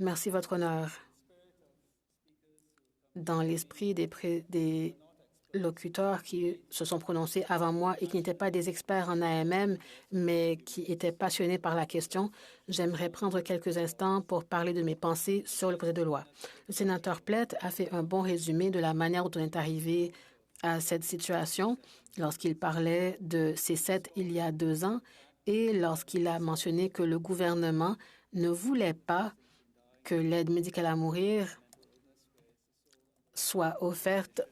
Merci, Votre Honneur. Dans l'esprit des locuteurs qui se sont prononcés avant moi et qui n'étaient pas des experts en AMM, mais qui étaient passionnés par la question, j'aimerais prendre quelques instants pour parler de mes pensées sur le projet de loi. Le sénateur Plett a fait un bon résumé de la manière dont on est arrivé à cette situation lorsqu'il parlait de C7 il y a 2 ans et lorsqu'il a mentionné que le gouvernement ne voulait pas que l'aide médicale à mourir soit offerte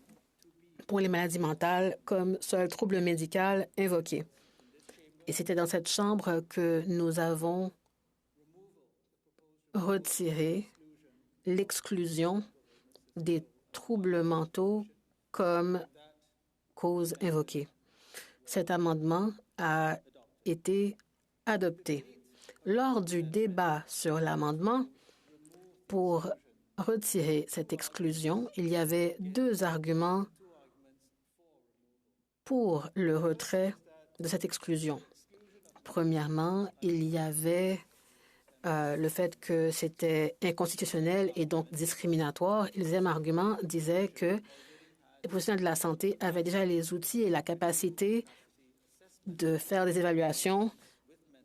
pour les maladies mentales comme seul trouble médical invoqué. Et c'était dans cette chambre que nous avons retiré l'exclusion des troubles mentaux comme cause invoquée. Cet amendement a été adopté. Lors du débat sur l'amendement, pour retirer cette exclusion, il y avait 2 arguments pour le retrait de cette exclusion. Premièrement, il y avait le fait que c'était inconstitutionnel et donc discriminatoire. Le deuxième argument disait que les professionnels de la santé avaient déjà les outils et la capacité de faire des évaluations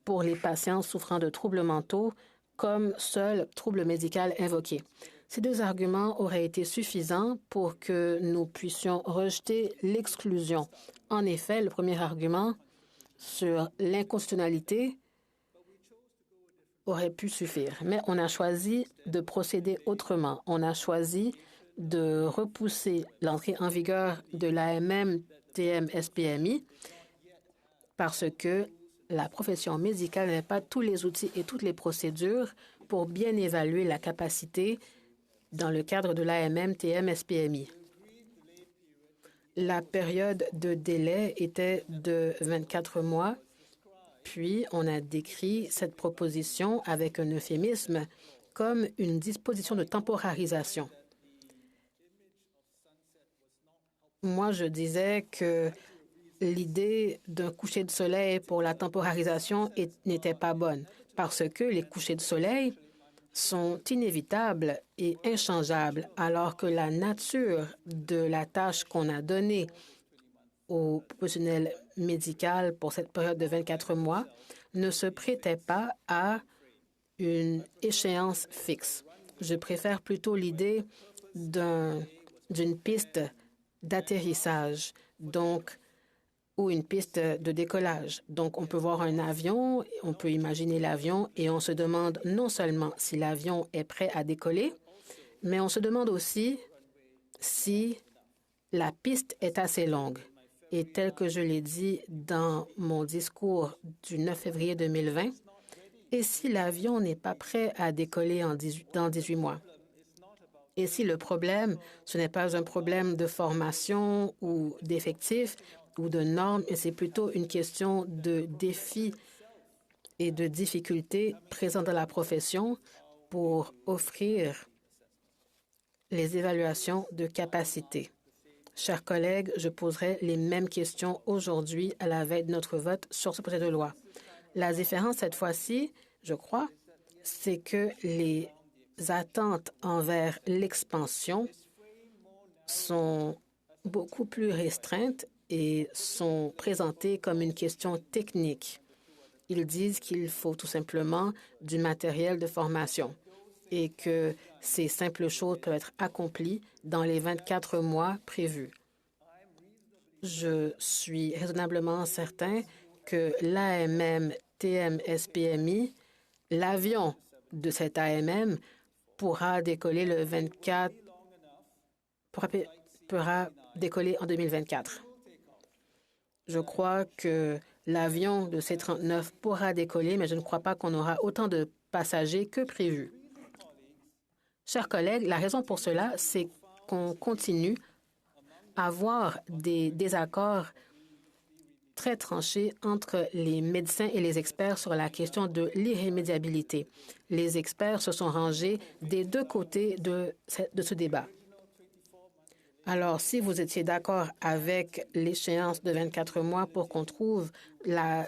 pour les patients souffrant de troubles mentaux comme seul trouble médical invoqué. Ces 2 arguments auraient été suffisants pour que nous puissions rejeter l'exclusion. En effet, le premier argument sur l'inconstitutionnalité aurait pu suffire, mais on a choisi de procéder autrement. On a choisi de repousser l'entrée en vigueur de l'AMM TM-SPMI parce que la profession médicale n'a pas tous les outils et toutes les procédures pour bien évaluer la capacité dans le cadre de l'AMM TM-SPMI. La période de délai était de 24 mois, puis on a décrit cette proposition avec un euphémisme comme une disposition de temporarisation. Moi, je disais que l'idée d'un coucher de soleil pour la temporarisation n'était pas bonne parce que les couchers de soleil sont inévitables et inchangeables, alors que la nature de la tâche qu'on a donnée au professionnel médical pour cette période de 24 mois ne se prêtait pas à une échéance fixe. Je préfère plutôt l'idée d'une piste d'atterrissage, donc ou une piste de décollage. Donc, on peut voir un avion, on peut imaginer l'avion et on se demande non seulement si l'avion est prêt à décoller, mais on se demande aussi si la piste est assez longue. Et tel que je l'ai dit dans mon discours du 9 février 2020, et si l'avion n'est pas prêt à décoller dans 18 mois? Et si le problème, ce n'est pas un problème de formation ou d'effectifs ou de normes, mais c'est plutôt une question de défis et de difficultés présents dans la profession pour offrir les évaluations de capacité. Chers collègues, je poserai les mêmes questions aujourd'hui à la veille de notre vote sur ce projet de loi. La différence cette fois-ci, je crois, c'est que les attentes envers l'expansion sont beaucoup plus restreintes et sont présentées comme une question technique. Ils disent qu'il faut tout simplement du matériel de formation et que ces simples choses peuvent être accomplies dans les 24 mois prévus. Je suis raisonnablement certain que l'AMM TM-SPMI, l'avion de cet AMM, pourra décoller le 24, pourra décoller en 2024. Je crois que l'avion de C-39 pourra décoller, mais je ne crois pas qu'on aura autant de passagers que prévu. Chers collègues, la raison pour cela, c'est qu'on continue à avoir des désaccords très tranchés entre les médecins et les experts sur la question de l'irrémédiabilité. Les experts se sont rangés des 2 côtés de ce débat. Alors, si vous étiez d'accord avec l'échéance de 24 mois pour qu'on trouve une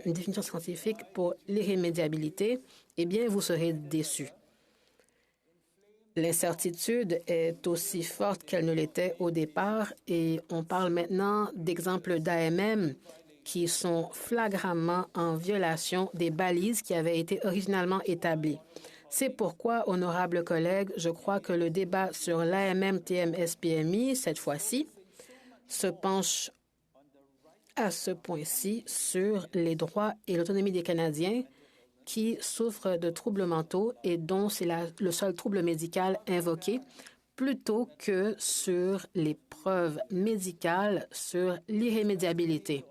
définition scientifique pour l'irrémédiabilité eh bien, vous serez déçus. L'incertitude est aussi forte qu'elle ne l'était au départ et on parle maintenant d'exemples d'AMM qui sont flagramment en violation des balises qui avaient été originalement établies. C'est pourquoi, honorables collègues, je crois que le débat sur l'AMM-TMS-PMI, cette fois-ci, se penche à ce point-ci sur les droits et l'autonomie des Canadiens qui souffrent de troubles mentaux et dont c'est le seul trouble médical invoqué, plutôt que sur les preuves médicales sur l'irrémédiabilité.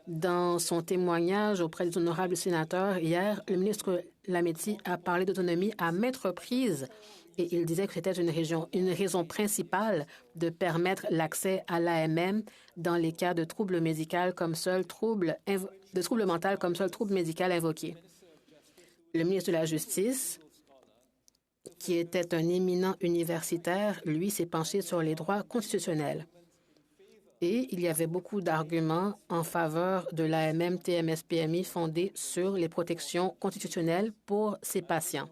Dans son témoignage auprès des honorables sénateurs hier, le ministre Lametti a parlé d'autonomie à maintes reprises et il disait que c'était une raison principale de permettre l'accès à l'AMM dans les cas de troubles médicaux comme seul trouble mental comme seul trouble médical invoqué. Le ministre de la Justice, qui était un éminent universitaire, lui, s'est penché sur les droits constitutionnels. Et il y avait beaucoup d'arguments en faveur de l'AMM-TMS-PMI fondés sur les protections constitutionnelles pour ses patients.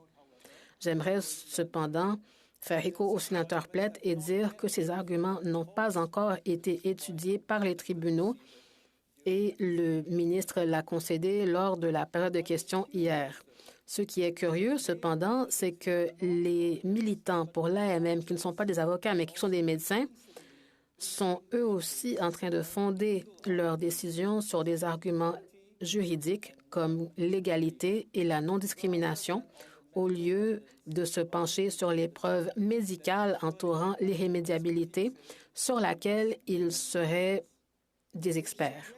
J'aimerais cependant faire écho au sénateur Plett et dire que ces arguments n'ont pas encore été étudiés par les tribunaux et le ministre l'a concédé lors de la période de questions hier. Ce qui est curieux, cependant, c'est que les militants pour l'AMM, qui ne sont pas des avocats, mais qui sont des médecins, sont eux aussi en train de fonder leurs décisions sur des arguments juridiques comme l'égalité et la non-discrimination, au lieu de se pencher sur les preuves médicales entourant l'irrémédiabilité, sur laquelle ils seraient des experts.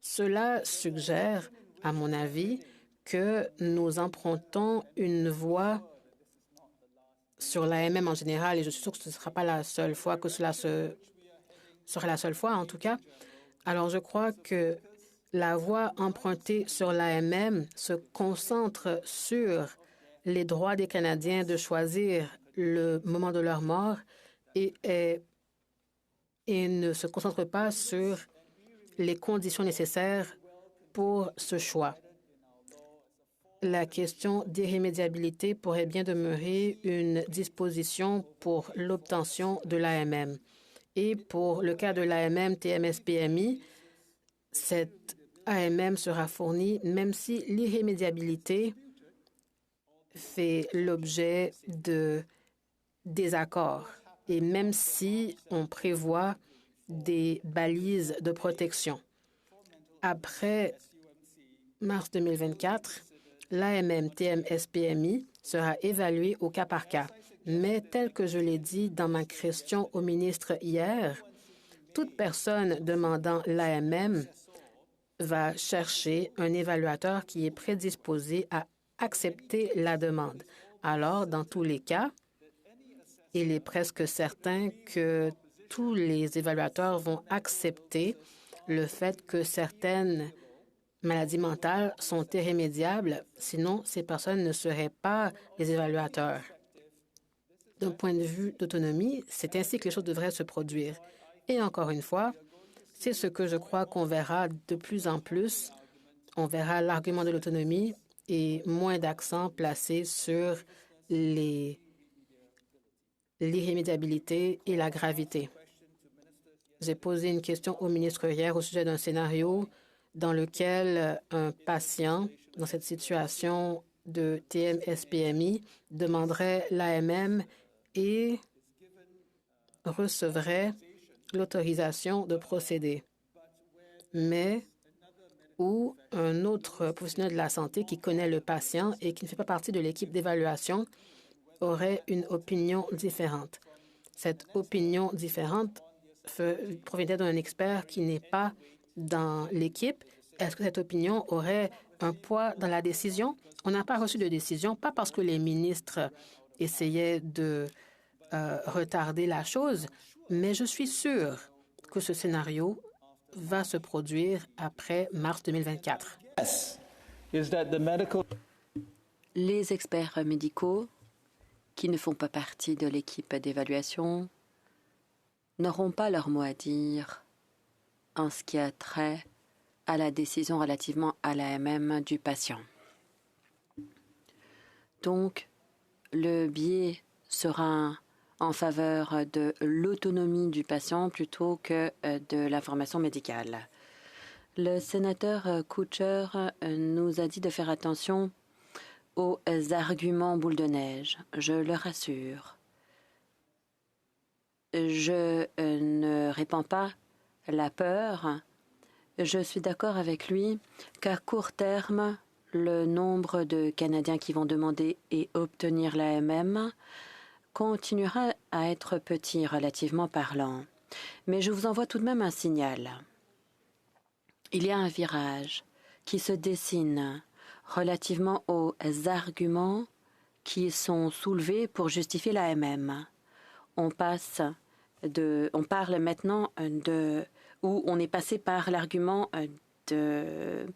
Cela suggère, à mon avis, que nous empruntons une voie sur l'AMM en général, et je suis sûre que ce ne sera pas la seule fois que cela sera la seule fois, en tout cas. Alors, je crois que la voie empruntée sur l'AMM se concentre sur les droits des Canadiens de choisir le moment de leur mort et ne se concentre pas sur les conditions nécessaires pour ce choix. La question d'irrémédiabilité pourrait bien demeurer une disposition pour l'obtention de l'AMM. Et pour le cas de l'AMM TMS-PMI, cette AMM sera fournie même si l'irrémédiabilité fait l'objet de désaccords et même si on prévoit des balises de protection. Après mars 2024, l'AMM-TMS-PMI sera évalué au cas par cas. Mais tel que je l'ai dit dans ma question au ministre hier, toute personne demandant l'AMM va chercher un évaluateur qui est prédisposé à accepter la demande. Alors, dans tous les cas, il est presque certain que tous les évaluateurs vont accepter le fait que certaines maladies mentales sont irrémédiables, sinon ces personnes ne seraient pas des évaluateurs. D'un point de vue d'autonomie, c'est ainsi que les choses devraient se produire. Et encore une fois, c'est ce que je crois qu'on verra de plus en plus. On verra l'argument de l'autonomie et moins d'accent placé sur l'irrémédiabilité et la gravité. J'ai posé une question au ministre hier au sujet d'un scénario dans lequel un patient, dans cette situation de TMS-PMI, demanderait l'AMM et recevrait l'autorisation de procéder. Mais où un autre professionnel de la santé qui connaît le patient et qui ne fait pas partie de l'équipe d'évaluation aurait une opinion différente. Cette opinion différente proviendrait d'un expert qui n'est pas dans l'équipe. Est-ce que cette opinion aurait un poids dans la décision? On n'a pas reçu de décision, pas parce que les ministres essayaient de retarder la chose, mais je suis sûre que ce scénario va se produire après mars 2024. Les experts médicaux qui ne font pas partie de l'équipe d'évaluation n'auront pas leur mot à dire en ce qui a trait à la décision relativement à l'AMM du patient. Donc, le biais sera en faveur de l'autonomie du patient plutôt que de l'information médicale. Le sénateur Kutcher nous a dit de faire attention aux arguments boule de neige. Je le rassure. Je ne répands pas la peur. Je suis d'accord avec lui qu'à court terme, le nombre de Canadiens qui vont demander et obtenir l'AMM continuera à être petit relativement parlant. Mais je vous envoie tout de même un signal. Il y a un virage qui se dessine relativement aux arguments qui sont soulevés pour justifier l'AMM. On parle maintenant où on est passé par l'argument de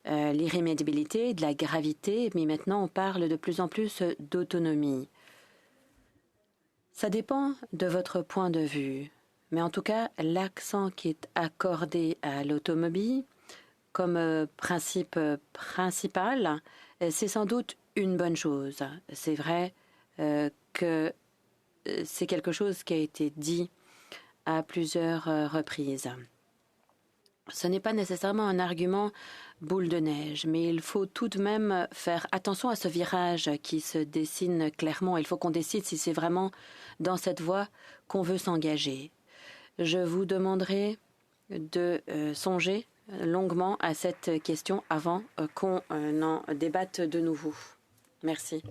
l'irrémédiabilité, de la gravité, mais maintenant on parle de plus en plus d'autonomie. Ça dépend de votre point de vue, mais en tout cas, l'accent qui est accordé à l'automobile comme principe principal, c'est sans doute une bonne chose. C'est vrai que c'est quelque chose qui a été dit à plusieurs reprises. Ce n'est pas nécessairement un argument boule de neige, mais il faut tout de même faire attention à ce virage qui se dessine clairement. Il faut qu'on décide si c'est vraiment dans cette voie qu'on veut s'engager. Je vous demanderai de songer longuement à cette question avant qu'on en débatte de nouveau. Merci.